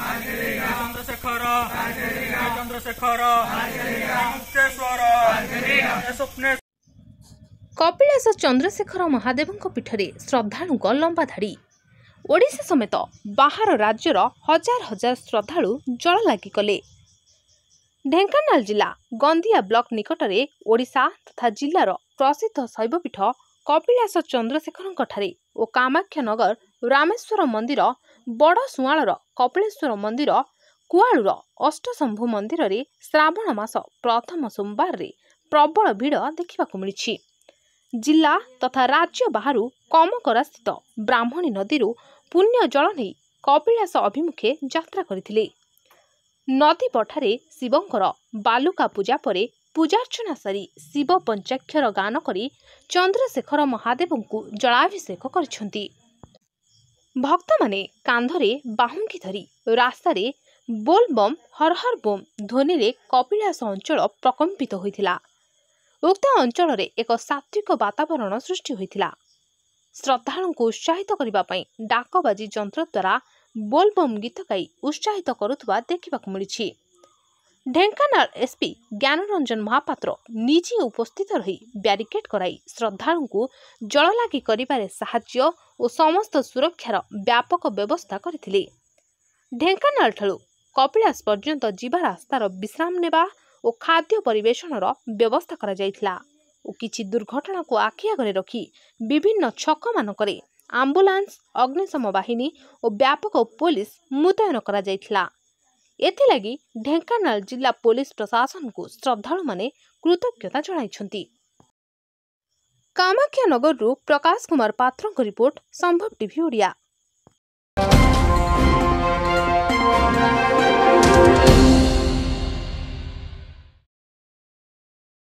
चंद्रशेखर चंद्रशेखर मुक्तेश्वर स्वप्नेश। कपिलास चंद्रशेखर महादेव पीठरे श्रद्धालु लंबा धाड़ी। ओडिशा समेत बाहर राज्यर हजार हजार श्रद्धालु जल लागी कले। ढेंकानाल जिला गंदिया ब्लॉक निकटरे ओडिशा तथा जिलार प्रसिद्ध शैवपीठ कपिलास चंद्रशेखर और कामाख्यानगर रामेश्वर मंदिर बड़ सुआलर कपिलेश्वर मंदिर कुआलुर अष्टशंभु मंदिर रे श्रावण मास प्रथम सोमवार रे प्रबल भिड़ देखा मिली। जिला तथा राज्य बाहर कमकरा स्थित ब्राह्मणी नदी पुण्य जल नहीं कपिलास अभिमुखे यात्रा करथिले। नदी पठारे शिवंकर बालुका पूजा परे पूजार्चना सारी शिव पंचाक्षर गान करी चंद्रशेखर महादेव को जलाभिषेक करिसेंती। भक्त माने कांधरे बाहुंकी धरी रास्तार बोल बम हर हर बोम ध्वनि रे कपिलास अंचल प्रकंपित होइथिला। उक्त अंचल रे एक सात्विक वातावरण सृष्टि होइथिला। श्रद्धालु को उत्साहित करबा पई डाकबाजी यंत्र द्वारा बोलबम गीत गाई उत्साहित करुवा देखा मिली। ढेंकानाल एसपी ज्ञानरंजन महापात्र निजे उपस्थित रही ब्यारिकेड कराई श्रद्धालु को जल लागी करिबारे साहाय्य और समस्त सुरक्षार व्यापक व्यवस्था करथिले। ढेंकानाल ठालू कपिलास पर्यंत जीवा रास्तार विश्राम नेबा और खाद्य परिवेशनर व्यवस्था करा जायथिला और किछि दुर्घटना को आखि आगरे रखी विभिन्न छक मानकरे आम्बुलांस अग्निशम बाहिनी और व्यापक पुलिस मुतयन करा जायथिला। एथिलागी ढेंकानाल जिला पुलिस प्रशासन को श्रद्धालु माने कृतज्ञता जणाइछंती। कामाख्यानगर प्रकाश कुमार पात्र रिपोर्ट संभव टीवी ओडिया।